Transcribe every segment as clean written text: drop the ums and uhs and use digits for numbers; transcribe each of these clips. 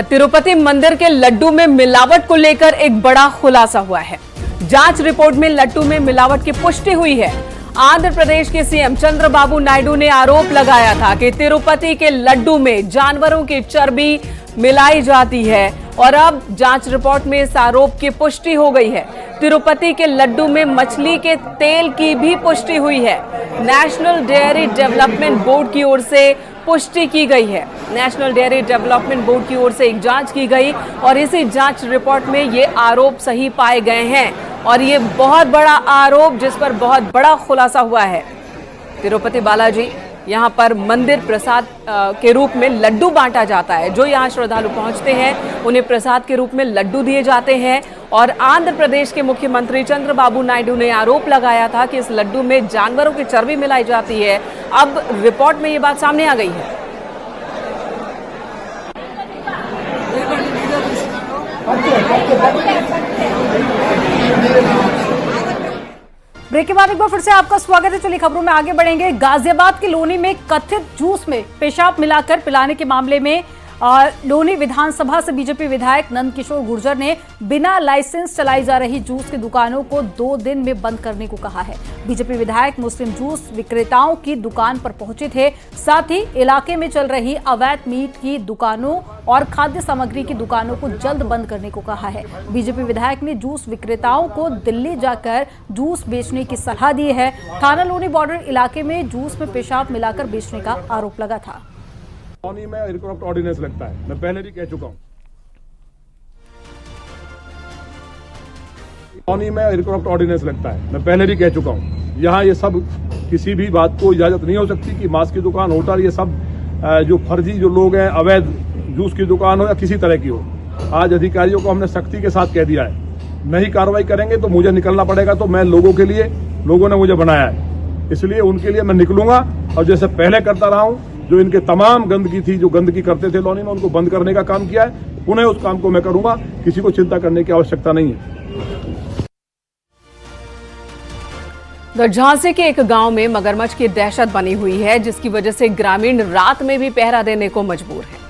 तिरुपति मंदिर के लड्डू में मिलावट को लेकर एक बड़ा खुलासा हुआ है। जांच रिपोर्ट में लड्डू में मिलावट की पुष्टि हुई है। आंध्र प्रदेश के सीएम चंद्रबाबू नायडू ने आरोप लगाया था कि तिरुपति के लड्डू में जानवरों की चर्बी मिलाई जाती है और अब जांच रिपोर्ट में इस आरोप की पुष्टि हो गई है। तिरुपति के लड्डू में मछली के तेल की भी पुष्टि हुई है। नेशनल डेयरी डेवलपमेंट बोर्ड की ओर से पुष्टि की गई है। नेशनल डेयरी डेवलपमेंट बोर्ड की ओर से एक जांच की गई और इसी जांच रिपोर्ट में ये आरोप सही पाए गए हैं और ये बहुत बड़ा आरोप जिस पर बहुत बड़ा खुलासा हुआ है। तिरुपति बालाजी यहाँ पर मंदिर प्रसाद के रूप में लड्डू बांटा जाता है। जो यहाँ श्रद्धालु पहुँचते हैं उन्हें प्रसाद के रूप में लड्डू दिए जाते हैं और आंध्र प्रदेश के मुख्यमंत्री चंद्रबाबू नायडू ने आरोप लगाया था कि इस लड्डू में जानवरों की चर्बी मिलाई जाती है। अब रिपोर्ट में ये बात सामने आ गई है। ब्रेक के बाद एक बार फिर से आपका स्वागत है। चलिए खबरों में आगे बढ़ेंगे। गाजियाबाद के लोनी में कथित जूस में पेशाब मिलाकर पिलाने के मामले में लोनी विधानसभा से बीजेपी विधायक नंदकिशोर गुर्जर ने बिना लाइसेंस चलाई जा रही जूस की दुकानों को 2 दिन में बंद करने को कहा है। बीजेपी विधायक मुस्लिम जूस विक्रेताओं की दुकान पर पहुंचे थे। साथ ही इलाके में चल रही अवैध मीट की दुकानों और खाद्य सामग्री की दुकानों को जल्द बंद करने को कहा है। बीजेपी विधायक ने जूस विक्रेताओं को दिल्ली जाकर जूस बेचने की सलाह दी है। थाना लोनी बॉर्डर इलाके में जूस में पेशाब मिलाकर बेचने का आरोप लगा था। लोनी में एयरक्राफ्ट ऑर्डिनेंस लगता है, मैं पहले भी कह चुका हूं। लोनी में एयरक्राफ्ट ऑर्डिनेंस लगता है, मैं पहले भी कह चुका हूं। यहाँ ये सब किसी भी बात को इजाजत नहीं हो सकती कि मांस की दुकान, होटल, ये सब जो फर्जी जो लोग हैं, अवैध जूस की दुकान हो या किसी तरह की हो। आज अधिकारियों को हमने सख्ती के साथ कह दिया है, नहीं कार्रवाई करेंगे तो मुझे निकलना पड़ेगा। तो मैं लोगों के लिए, लोगों ने मुझे बनाया है, इसलिए उनके लिए मैं निकलूंगा और जैसे पहले करता रहा हूं। जो इनके तमाम गंदगी थी, जो गंदगी करते थे लोनी में, उनको बंद करने का काम किया है। पुनः उस काम को मैं करूंगा, किसी को चिंता करने की आवश्यकता नहीं है। झांसी के एक गांव में मगरमच्छ की दहशत बनी हुई है, जिसकी वजह से ग्रामीण रात में भी पहरा देने को मजबूर हैं।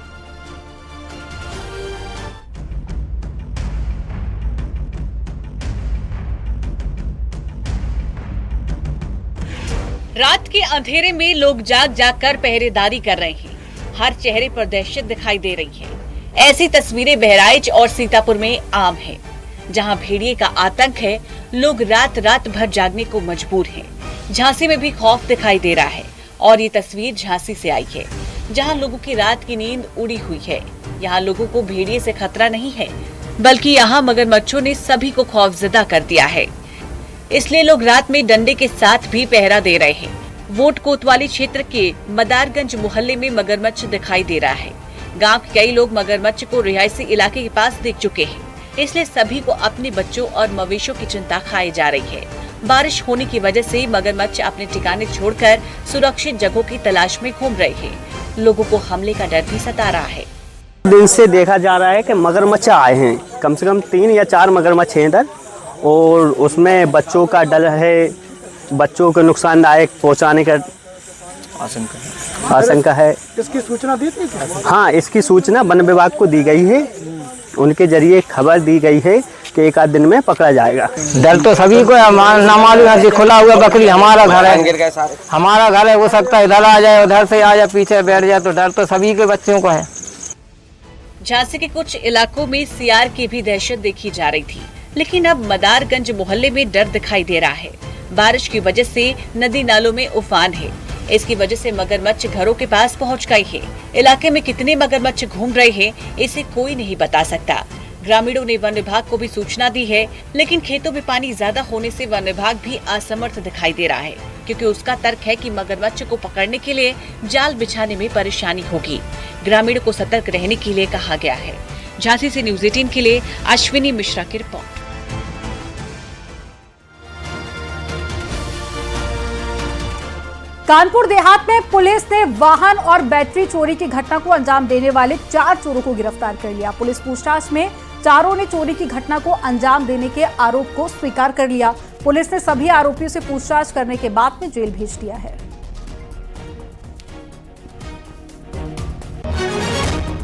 रात के अंधेरे में लोग जाग जाग कर पहरेदारी कर रहे हैं। हर चेहरे पर दहशत दिखाई दे रही है। ऐसी तस्वीरें बहराइच और सीतापुर में आम है, जहां भेड़िए का आतंक है। लोग रात रात भर जागने को मजबूर हैं। झांसी में भी खौफ दिखाई दे रहा है और ये तस्वीर झांसी से आई है, जहां लोगों की रात की नींद उड़ी हुई है। यहाँ लोगों को भेड़िए से खतरा नहीं है, बल्कि यहाँ मगरमच्छों ने सभी को खौफजदा कर दिया है। इसलिए लोग रात में डंडे के साथ भी पहरा दे रहे हैं। वोट कोतवाली क्षेत्र के मदारगंज मोहल्ले में मगरमच्छ दिखाई दे रहा है। गांव के कई लोग मगरमच्छ को रिहायशी इलाके के पास देख चुके हैं, इसलिए सभी को अपने बच्चों और मवेशियों की चिंता खाई जा रही है। बारिश होने की वजह से मगरमच्छ अपने ठिकाने छोड़कर सुरक्षित जगहों की तलाश में घूम रहे हैं। लोगों को हमले का डर भी सता रहा है। दिन से देखा जा रहा है कि मगरमच्छ आए हैं, कम से कम 3 या 4 मगरमच्छ हैं इधर, और उसमें बच्चों का डर है, बच्चों को नुकसानदायक पहुंचाने का आशंका है। इसकी सूचना दी थी? हाँ, इसकी सूचना वन विभाग को दी गई है। उनके जरिए खबर दी गई है कि 1 आध दिन में पकड़ा जाएगा। डर तो सभी को है, ना मालूम है। खुला हुआ बकरी हमारा घर है, हमारा घर है, हो सकता है इधर आ जाए, उधर से आ जाए, पीछे बैठ जाए, तो डर तो सभी के बच्चों को है। झांसी के कुछ इलाकों में सियार की भी दहशत देखी जा रही थी, लेकिन अब मदारगंज मोहल्ले में डर दिखाई दे रहा है। बारिश की वजह से नदी नालों में उफान है। इसकी वजह से मगरमच्छ घरों के पास पहुंच गई है। इलाके में कितने मगरमच्छ घूम रहे हैं, इसे कोई नहीं बता सकता। ग्रामीणों ने वन विभाग को भी सूचना दी है, लेकिन खेतों में पानी ज्यादा होने से वन विभाग भी असमर्थ दिखाई दे रहा है, क्योंकि उसका तर्क है कि मगरमच्छ को पकड़ने के लिए जाल बिछाने में परेशानी होगी। ग्रामीणों को सतर्क रहने के लिए कहा गया है। झांसी से न्यूज़ 18 के लिए अश्विनी मिश्रा की रिपोर्ट। कानपुर देहात में पुलिस ने वाहन और बैटरी चोरी की घटना को अंजाम देने वाले 4 चोरों को गिरफ्तार कर लिया। पुलिस पूछताछ में चारों ने चोरी की घटना को अंजाम देने के आरोप को स्वीकार कर लिया। पुलिस ने सभी आरोपियों से पूछताछ करने के बाद में जेल भेज दिया है।